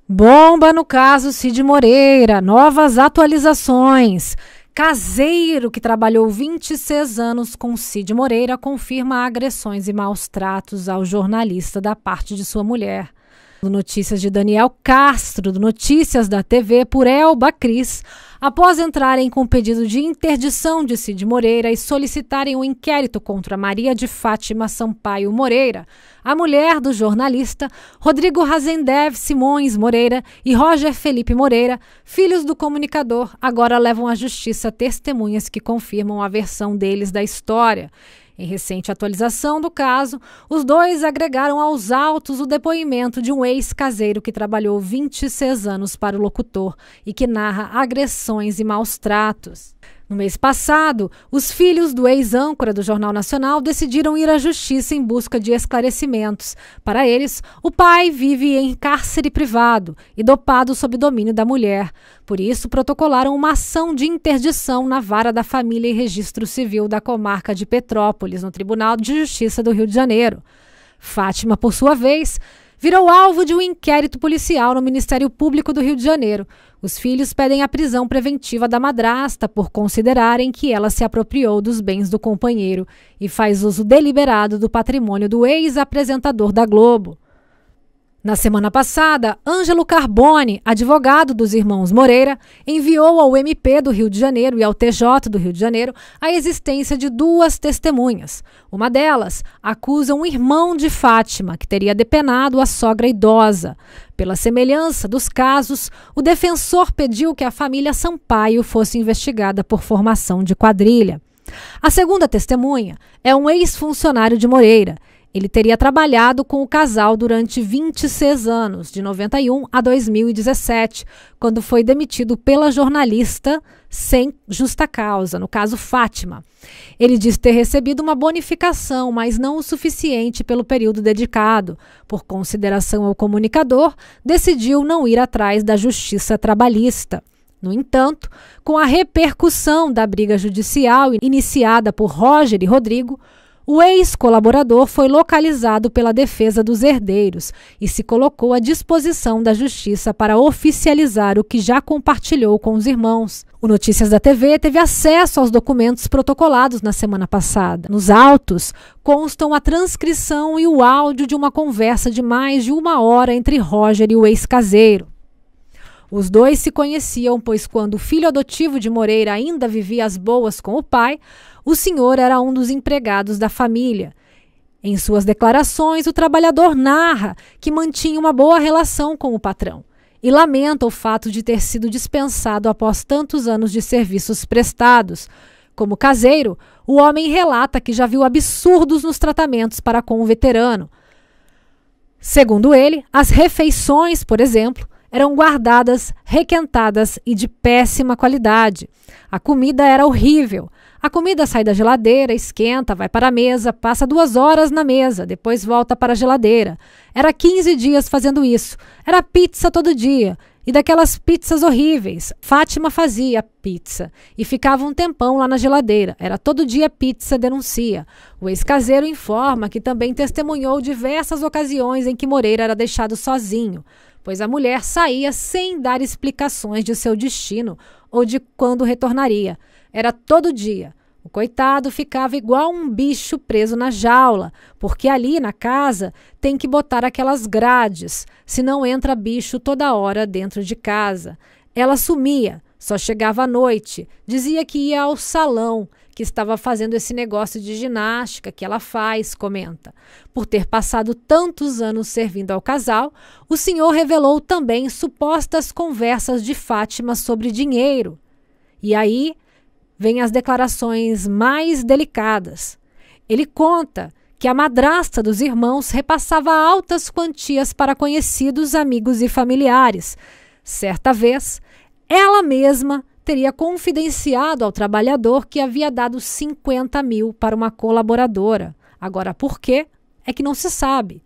Bomba no caso Cid Moreira, novas atualizações. Caseiro que trabalhou 26 anos com Cid Moreira confirma agressões e maus tratos ao jornalista da parte de sua mulher. Notícias de Daniel Castro, do Notícias da TV, por Elba Cris, após entrarem com pedido de interdição de Cid Moreira e solicitarem um inquérito contra Maria de Fátima Sampaio Moreira, a mulher do jornalista Rodrigo Razendev Simões Moreira e Roger Felipe Moreira, filhos do comunicador, agora levam à justiça testemunhas que confirmam a versão deles da história. Em recente atualização do caso, os dois agregaram aos autos o depoimento de um ex-caseiro que trabalhou 26 anos para o locutor e que narra agressões e maus tratos. No mês passado, os filhos do ex-âncora do Jornal Nacional decidiram ir à justiça em busca de esclarecimentos. Para eles, o pai vive em cárcere privado e dopado sob domínio da mulher. Por isso, protocolaram uma ação de interdição na Vara da Família e Registro Civil da comarca de Petrópolis, no Tribunal de Justiça do Rio de Janeiro. Fátima, por sua vez, virou alvo de um inquérito policial no Ministério Público do Rio de Janeiro. Os filhos pedem a prisão preventiva da madrasta por considerarem que ela se apropriou dos bens do companheiro e faz uso deliberado do patrimônio do ex-apresentador da Globo. Na semana passada, Ângelo Carbone, advogado dos irmãos Moreira, enviou ao MP do Rio de Janeiro e ao TJ do Rio de Janeiro a existência de duas testemunhas. Uma delas acusa um irmão de Fátima, que teria depenado a sogra idosa. Pela semelhança dos casos, o defensor pediu que a família Sampaio fosse investigada por formação de quadrilha. A segunda testemunha é um ex-funcionário de Moreira. Ele teria trabalhado com o casal durante 26 anos, de 91 a 2017, quando foi demitido pela jornalista sem justa causa, no caso Fátima. Ele diz ter recebido uma bonificação, mas não o suficiente pelo período dedicado. Por consideração ao comunicador, decidiu não ir atrás da justiça trabalhista. No entanto, com a repercussão da briga judicial iniciada por Roger e Rodrigo, o ex-colaborador foi localizado pela defesa dos herdeiros e se colocou à disposição da justiça para oficializar o que já compartilhou com os irmãos. O Notícias da TV teve acesso aos documentos protocolados na semana passada. Nos autos constam a transcrição e o áudio de uma conversa de mais de 1 hora entre Roger e o ex-caseiro. Os dois se conheciam, pois quando o filho adotivo de Moreira ainda vivia às boas com o pai, o senhor era um dos empregados da família. Em suas declarações, o trabalhador narra que mantinha uma boa relação com o patrão e lamenta o fato de ter sido dispensado após tantos anos de serviços prestados. Como caseiro, o homem relata que já viu absurdos nos tratamentos para com o veterano. Segundo ele, as refeições, por exemplo, eram guardadas, requentadas e de péssima qualidade. A comida era horrível. A comida sai da geladeira, esquenta, vai para a mesa, passa 2 horas na mesa, depois volta para a geladeira. Era 15 dias fazendo isso. Era pizza todo dia. E daquelas pizzas horríveis. Fátima fazia pizza e ficava um tempão lá na geladeira. Era todo dia pizza, denuncia. O ex-caseiro informa que também testemunhou diversas ocasiões em que Moreira era deixado sozinho, pois a mulher saía sem dar explicações de seu destino ou de quando retornaria. Era todo dia. O coitado ficava igual um bicho preso na jaula, porque ali na casa tem que botar aquelas grades, senão entra bicho toda hora dentro de casa. Ela sumia, só chegava à noite, dizia que ia ao salão, que estava fazendo esse negócio de ginástica que ela faz, comenta. Por ter passado tantos anos servindo ao casal, o senhor revelou também supostas conversas de Fátima sobre dinheiro. E aí vêm as declarações mais delicadas. Ele conta que a madrasta dos irmãos repassava altas quantias para conhecidos, amigos e familiares. Certa vez, ela mesma teria confidenciado ao trabalhador que havia dado 50 mil para uma colaboradora. Agora, por quê? É que não se sabe.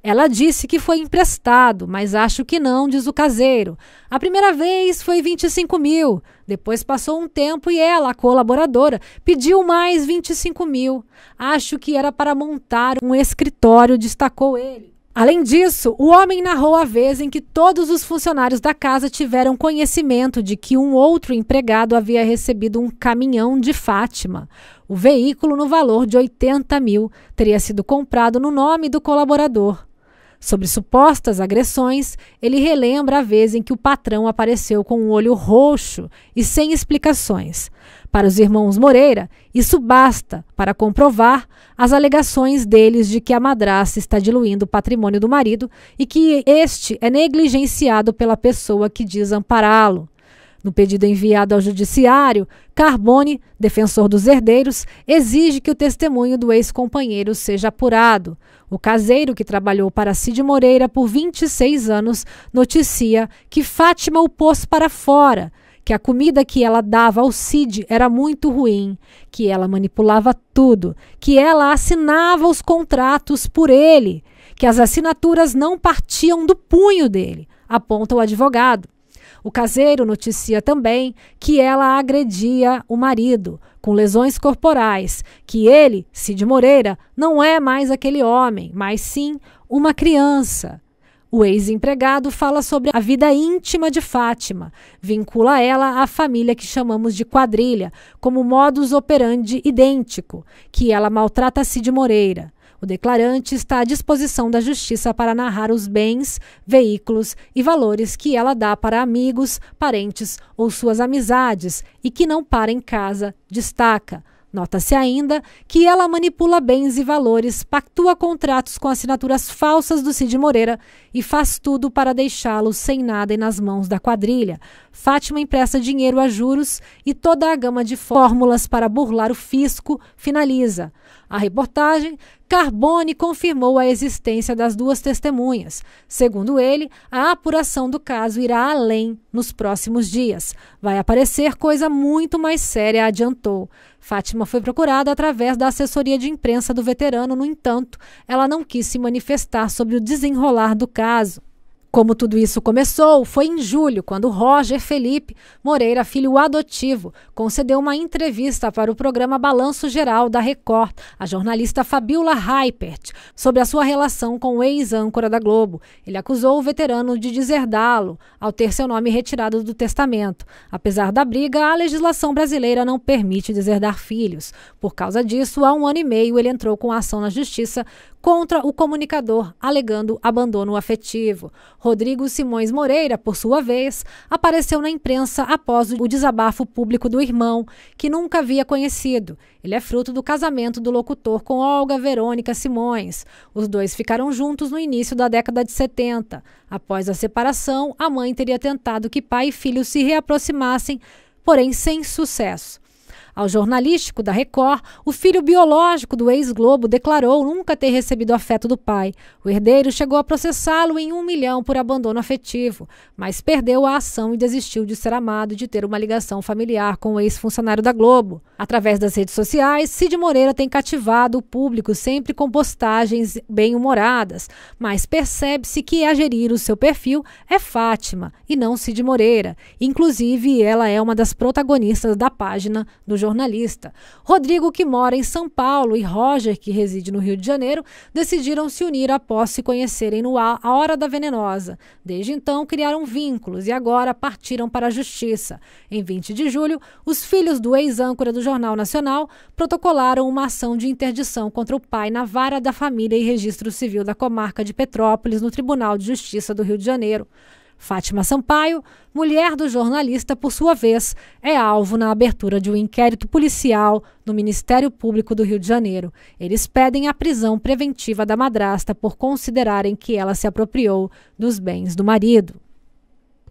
Ela disse que foi emprestado, mas acho que não, diz o caseiro. A primeira vez foi 25 mil, depois passou um tempo e ela, a colaboradora, pediu mais 25 mil. Acho que era para montar um escritório, destacou ele. Além disso, o homem narrou a vez em que todos os funcionários da casa tiveram conhecimento de que um outro empregado havia recebido um caminhão de Fátima. O veículo, no valor de 80 mil, teria sido comprado no nome do colaborador. Sobre supostas agressões, ele relembra a vez em que o patrão apareceu com um olho roxo e sem explicações. Para os irmãos Moreira, isso basta para comprovar as alegações deles de que a madrasta está diluindo o patrimônio do marido e que este é negligenciado pela pessoa que diz ampará-lo. No pedido enviado ao judiciário, Carbone, defensor dos herdeiros, exige que o testemunho do ex-companheiro seja apurado. O caseiro, que trabalhou para Cid Moreira por 26 anos, noticia que Fátima o pôs para fora, que a comida que ela dava ao Cid era muito ruim, que ela manipulava tudo, que ela assinava os contratos por ele, que as assinaturas não partiam do punho dele, aponta o advogado. O caseiro noticia também que ela agredia o marido, com lesões corporais, que ele, Cid Moreira, não é mais aquele homem, mas sim uma criança. O ex-empregado fala sobre a vida íntima de Fátima, vincula ela à família que chamamos de quadrilha, como modus operandi idêntico, que ela maltrata Cid Moreira. O declarante está à disposição da justiça para narrar os bens, veículos e valores que ela dá para amigos, parentes ou suas amizades e que não para em casa, destaca. Nota-se ainda que ela manipula bens e valores, pactua contratos com assinaturas falsas do Cid Moreira e faz tudo para deixá-lo sem nada e nas mãos da quadrilha. Fátima empresta dinheiro a juros e toda a gama de fórmulas para burlar o fisco finaliza. A reportagem, Carbone confirmou a existência das duas testemunhas. Segundo ele, a apuração do caso irá além nos próximos dias. Vai aparecer coisa muito mais séria, adiantou. Fátima foi procurada através da assessoria de imprensa do veterano, no entanto, ela não quis se manifestar sobre o desenrolar do caso. Como tudo isso começou, foi em julho, quando Roger Felipe Moreira, filho adotivo, concedeu uma entrevista para o programa Balanço Geral da Record, a jornalista Fabiola Reipert, sobre a sua relação com o ex-âncora da Globo. Ele acusou o veterano de deserdá-lo, ao ter seu nome retirado do testamento. Apesar da briga, a legislação brasileira não permite deserdar filhos. Por causa disso, há 1 ano e meio, ele entrou com ação na justiça contra o comunicador, alegando abandono afetivo. Rodrigo Simões Moreira, por sua vez, apareceu na imprensa após o desabafo público do irmão, que nunca havia conhecido. Ele é fruto do casamento do locutor com Olga Verônica Simões. Os dois ficaram juntos no início da década de 70. Após a separação, a mãe teria tentado que pai e filho se reaproximassem, porém sem sucesso. Ao jornalístico da Record, o filho biológico do ex-Globo declarou nunca ter recebido afeto do pai. O herdeiro chegou a processá-lo em 1 milhão por abandono afetivo, mas perdeu a ação e desistiu de ser amado e de ter uma ligação familiar com o ex-funcionário da Globo. Através das redes sociais, Cid Moreira tem cativado o público sempre com postagens bem-humoradas, mas percebe-se que a gerir o seu perfil é Fátima e não Cid Moreira. Inclusive, ela é uma das protagonistas da página do jornalista. Rodrigo, que mora em São Paulo, e Roger, que reside no Rio de Janeiro, decidiram se unir após se conhecerem no A Hora da Venenosa. Desde então, criaram vínculos e agora partiram para a justiça. Em 20 de julho, os filhos do ex-âncora do Jornal Nacional protocolaram uma ação de interdição contra o pai na Vara da Família e Registro Civil da comarca de Petrópolis, no Tribunal de Justiça do Rio de Janeiro. Fátima Sampaio, mulher do jornalista, por sua vez, é alvo na abertura de um inquérito policial no Ministério Público do Rio de Janeiro. Eles pedem a prisão preventiva da madrasta por considerarem que ela se apropriou dos bens do marido.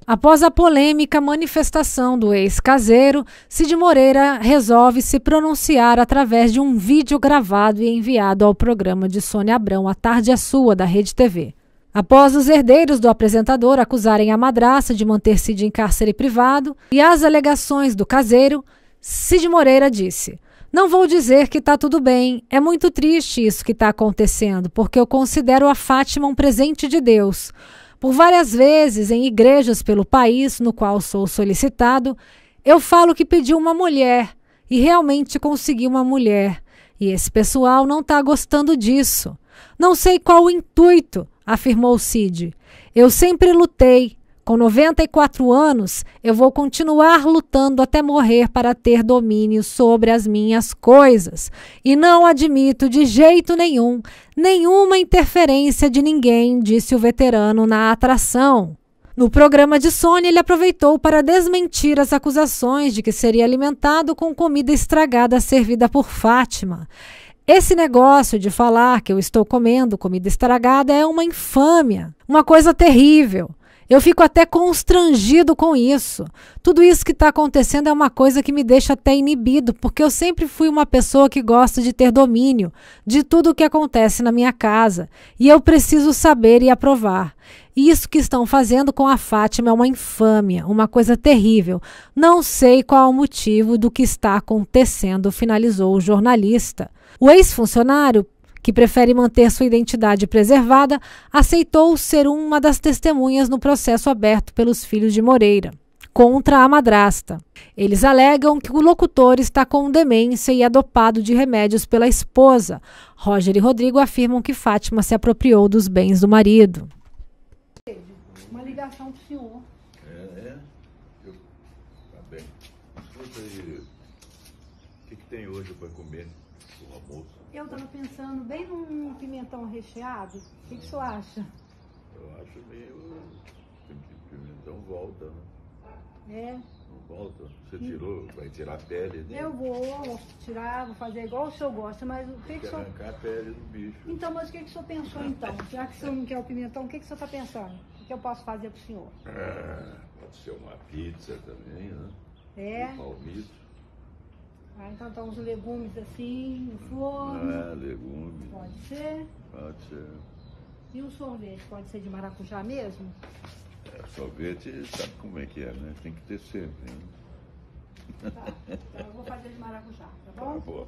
Após a polêmica manifestação do ex-caseiro, Cid Moreira resolve se pronunciar através de um vídeo gravado e enviado ao programa de Sônia Abrão, A Tarde é Sua, da Rede TV. Após os herdeiros do apresentador acusarem a madrasta de manter Cid em cárcere privado e as alegações do caseiro, Cid Moreira disse: "Não vou dizer que está tudo bem, é muito triste isso que está acontecendo, porque eu considero a Fátima um presente de Deus. Por várias vezes, em igrejas pelo país no qual sou solicitado, eu falo que pedi uma mulher e realmente consegui uma mulher. E esse pessoal não está gostando disso. Não sei qual o intuito. afirmou Cid. Eu sempre lutei. Com 94 anos, eu vou continuar lutando até morrer para ter domínio sobre as minhas coisas. E não admito de jeito nenhum, nenhuma interferência de ninguém, disse o veterano na atração. No programa de Sônia, ele aproveitou para desmentir as acusações de que seria alimentado com comida estragada servida por Fátima. Esse negócio de falar que eu estou comendo comida estragada é uma infâmia, uma coisa terrível. Eu fico até constrangido com isso. Tudo isso que está acontecendo é uma coisa que me deixa até inibido, porque eu sempre fui uma pessoa que gosta de ter domínio de tudo o que acontece na minha casa. E eu preciso saber e aprovar. Isso que estão fazendo com a Fátima é uma infâmia, uma coisa terrível. Não sei qual o motivo do que está acontecendo, finalizou o jornalista. O ex-funcionário, que prefere manter sua identidade preservada, aceitou ser uma das testemunhas no processo aberto pelos filhos de Moreira, contra a madrasta. Eles alegam que o locutor está com demência e é dopado de remédios pela esposa. Roger e Rodrigo afirmam que Fátima se apropriou dos bens do marido. Uma ligação para o senhor. Tá bem. Escuta aí, o que tem hoje para comer no almoço? Eu estava pensando bem num pimentão recheado. O que o senhor acha? Eu acho meio... Pimentão volta, né? É. Não volta? Você tirou, vai tirar a pele dele? Eu vou tirar, vou fazer igual o senhor gosta, mas o que o senhor... arrancar a pele do bicho. Então, mas o que o senhor pensou então? Já que o senhor não quer o pimentão, o que o senhor está pensando? O que eu posso fazer para o senhor? Pode ser uma pizza também, né? É. Um palmito. Então tá uns legumes assim, no forno. Legumes. Pode ser. Pode ser. E o sorvete, pode ser de maracujá mesmo? Sorvete, sabe como é que é, né? Tem que ter sempre, né? Tá, então eu vou fazer de maracujá, tá bom? Tá bom.